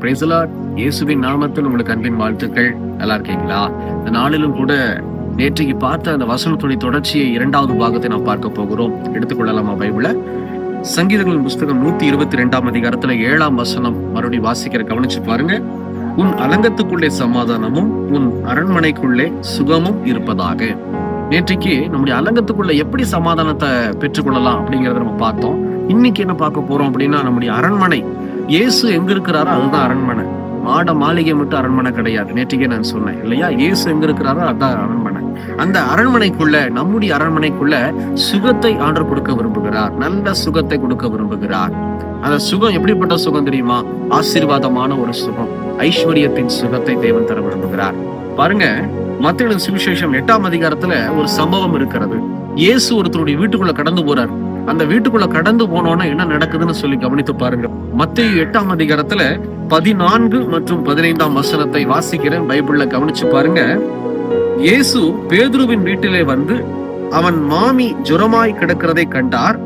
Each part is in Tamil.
Praise the Lord. இயேசுவின் நாமத்தில் உங்களுக்கு அன்பின் வாழ்த்துக்கள். நல்லா இருக்கீங்களா? இந்த நாளிலும் கூட நேற்றைக்கு பார்த்த அந்த வசனத்துடைய தொடர்ச்சியை 2வது பாகத்தை நாம் பார்க்க போகிறோம். எடுத்துக்கொள்ளலாமா பைபிளை? சங்கீதங்களின் புஸ்தகம் 122 அதிகாரத்துல 7ஆம் வசனம் மறுபடியும் வாசிக்கிற கவனிச்சு பாருங்க. உன் அலங்கத்துக்குள்ளே சமாதானமும் உன் அரண்மனைக்குள்ளே சுகமும் இருப்பதாக. நேற்றைக்கு நம்முடைய அலங்கத்துக்குள்ள எப்படி சமாதானத்தை பெற்றுக்கொள்ளலாம் அப்படிங்கறத நம்ம பார்த்தோம். இன்னைக்கு என்ன பார்க்க போறோம் அப்படின்னா, நம்முடைய அரண்மனை, இயேசு எங்க இருக்கிறாரோ அதுதான் அரண்மனை. மாட மாளிகை மட்டும் அரண்மனை கிடையாது. நேற்றுக்கே நான் சொன்னேன் இல்லையா? இயேசு எங்க இருக்கிறாரோ அதுதான் அரண்மனை. அந்த அரண்மனைக்குள்ள, நம்முடைய அரண்மனைக்குள்ள சுகத்தை ஆண்டவர் கொடுக்க விரும்புகிறார். நல்ல சுகத்தை கொடுக்க விரும்புகிறார். அந்த சுகம் எப்படிப்பட்ட சுகம் தெரியுமா? ஆசீர்வாதமான ஒரு சுகம், ஐஸ்வர்யத்தின் சுகத்தை தேவன் தர விரும்புகிறார். பாருங்க, மத்தேயு சுவிசேஷம் 8ஆம் அதிகாரத்துல ஒரு சம்பவம் இருக்கிறது. இயேசு ஒருத்தருடைய வீட்டுக்குள்ள கடந்து போறார். அந்த வீட்டுக்குள்ள கடந்து போனோன்னா என்ன நடக்குதுன்னு சொல்லி கவனித்து பாருங்க. மத்தேயு 8ஆம் அதிகாரத்துல 14 மற்றும் 15ஆம் வசனத்தை வாசிக்கிறேன். பைபிள்ல கவனிச்சு பாருங்க. இயேசு பேதுருவின் வீட்டிலே வந்து அவன் மாமி ஜுரமாய் கிடக்கிறதை கண்டார்.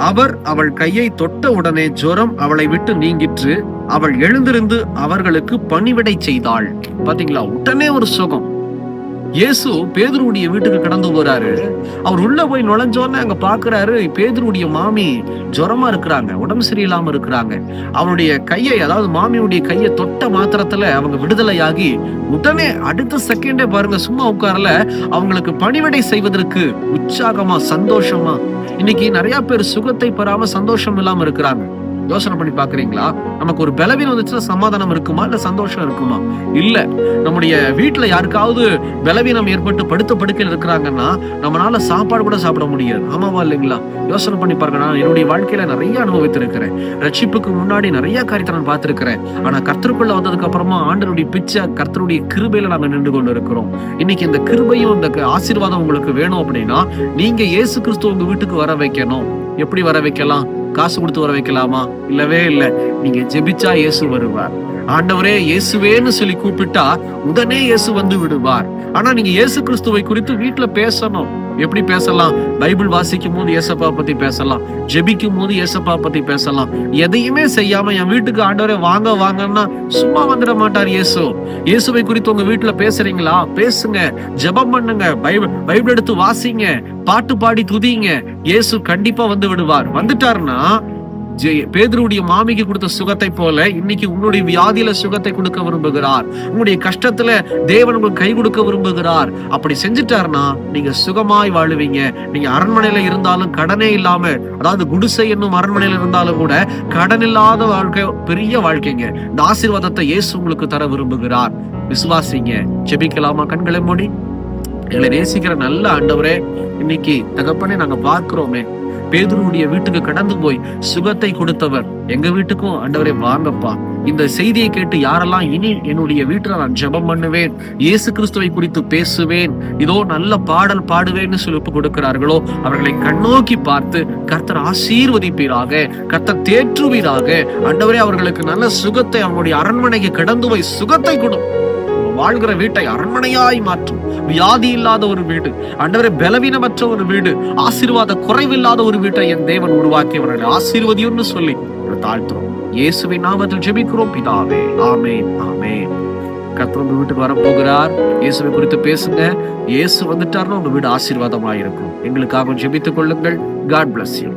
அவர் அவள் கையை தொட்ட உடனே ஜுரம் அவளை விட்டு நீங்கிற்று. அவள் எழுந்திருந்து அவர்களுக்கு பணிவிடை செய்தாள். பாத்தீங்களா? உடனே ஒரு சுகம். இயேசு பேதுருடைய வீட்டுக்கு கடந்து போறாரு. அவர் உள்ள போய் நுழைஞ்சோன்னு அங்க பாக்குறாரு, பேதுருடைய மாமி ஜுரமா இருக்கிறாங்க, உடம்பு சரியில்லாம இருக்கிறாங்க. அவனுடைய கையை, அதாவது மாமியுடைய கையை தொட்ட மாத்திரத்துல அவங்க விடுதலையாகி உடனே அடுத்த செகண்டே பாருங்க, சும்மா உட்காரல, அவங்களுக்கு பணிவிடை செய்வதற்கு உற்சாகமா, சந்தோஷமா. இன்னைக்கு நிறைய பேர் சுகத்தை பெறாம சந்தோஷம் இல்லாம இருக்கிறாங்க. யோசனை பண்ணி பாக்குறீங்களா? நமக்கு ஒரு பலவீனம் வந்துச்சுன்னா சமாதானம் இருக்குமா, இல்ல சந்தோஷம் இருக்குமா? இல்ல. நம்முடைய வீட்டுல யாருக்காவது பலவீனம் ஏற்பட்டு படுத்த படுக்கையில் இருக்கிறாங்கன்னா நம்மளால சாப்பாடு கூட சாப்பிட முடியாது. ஆமாவா இல்லைங்களா? யோசனை பண்ணி பாருங்க. நான் என்னுடைய வாழ்க்கையில நிறைய அனுபவித்திருக்கிறேன். ரட்சிப்புக்கு முன்னாடி நிறைய காரியத்தை நான் பார்த்திருக்கிறேன். ஆனா கர்த்தருக்குள்ள வந்ததுக்கு அப்புறமா ஆண்டவருடைய பிச்சை, கர்த்தருடைய கிருபையில நாங்க நின்று கொண்டு இருக்கிறோம். இன்னைக்கு இந்த கிருபையும் இந்த ஆசீர்வாதம் உங்களுக்கு வேணும் அப்படின்னா நீங்க இயேசு கிறிஸ்து உங்க வீட்டுக்கு வர வைக்கணும். எப்படி வர வைக்கலாம்? காசு கொடுத்து வர வைக்கலாமா? இல்லவே இல்ல. நீங்க ஜெபிச்சா இயேசு வருவார். ஆண்டவரே இயேசுவேன்னு சொல்லி கூப்பிட்டா உடனே இயேசு வந்து விடுவார். ஆனா நீங்க இயேசு கிறிஸ்துவை குறித்து வீட்டுல பேசணும். எப்படி பேசலாம்? பைபிள் வாசிக்கும் போது இயேசப்பா பத்தி பேசலாம், ஜெபிக்கும் போது இயேசப்பா பத்தி பேசலாம். எதையுமே செய்யாம என் வீட்டுக்கு ஆண்டவரே வாங்க வாங்கன்னா சும்மா வந்துட மாட்டார் இயேசு. இயேசுவை குறித்து உங்க வீட்டுல பேசுறீங்களா? பேசுங்க, ஜெபம் பண்ணுங்க, பைபிள் எடுத்து வாசிங்க, பாட்டு பாடி துதிங்க. இயேசு கண்டிப்பா வந்து விடுவார். வந்துட்டாருன்னா பேதுருடைய மாமிக்கு கொடுத்த சுகத்தை போல இன்னைக்கு உங்களுடைய வியாதியில சுகத்தை கொடுக்க விரும்புகிறார். உங்களுடைய கஷ்டத்துல தேவன் உங்களுக்கு கை கொடுக்க விரும்புகிறார். அப்படி செஞ்சுட்டாருன்னா நீங்க சுகமாய் வாழுவீங்க. நீங்க அரண்மனையில இருந்தாலும் கடனே இல்லாம, அதாவது குடிசை என்னும் அரண்மனையில இருந்தாலும் கூட கடன் இல்லாத வாழ்க்கை பெரிய வாழ்க்கைங்க. இந்த ஆசீர்வாதத்தை இயேசு உங்களுக்கு தர விரும்புகிறார். விசுவாசிங்க. ஜெபிக்கலாமா? கண்களை மூடி. எங்களை நேசிக்கிற நல்ல ஆண்டவரே, இன்னைக்கு தகப்பனே நாங்க பார்க்கிறோமே, பேதுருடைய வீட்டுக்கு கடந்து போய் சுகத்தை கொடுத்தவர் எங்க வீட்டுக்கும் ஆண்டவரே வாங்கப்பா. இந்த செய்தியை கேட்டு யாரெல்லாம் இனி என்னுடைய வீட்டுல நான் ஜெபம் பண்ணுவேன், இயேசு கிறிஸ்துவை குறித்து பேசுவேன், இதோ நல்ல பாடல் பாடுவேன்னு சொல்லி ஒப்பு கொடுக்கிறார்களோ அவர்களை கண்ணோக்கி பார்த்து கர்த்தர் ஆசீர்வதிப்பீராக, கர்த்தர் தேற்றுவீராக. ஆண்டவரே அவர்களுக்கு நல்ல சுகத்தை, அவங்களுடைய அரண்மனைக்கு கடந்து போய் சுகத்தை கொடு. வாழ்கிற வீட்டை அரண்மனையாய் மாற்றும். வியாதி இல்லாத ஒரு வீடு, ஆண்டவரே பலவீனமற்ற ஒரு வீடு, ஆசீர்வாத குறைவில்லாத ஒரு வீட்டை என் தேவன் உருவாக்கி அவர்களை ஆசீர்வதியும்னு சொல்லி தாழ்த்துறோம். இயேசுவின் நாமத்தில் ஜெபிக்கிறோம் பிதாவே. ஆமென், ஆமென். கர்த்தர் உங்க வீட்டுக்கு வரப்போகிறார். இயேசுவை குறித்து பேசுங்க. இயேசு வந்துட்டாருன்னா உங்க வீடு ஆசீர்வாதமாயிருக்கும். எங்களுக்காக ஜெபித்துக் கொள்ளுங்கள். God bless you.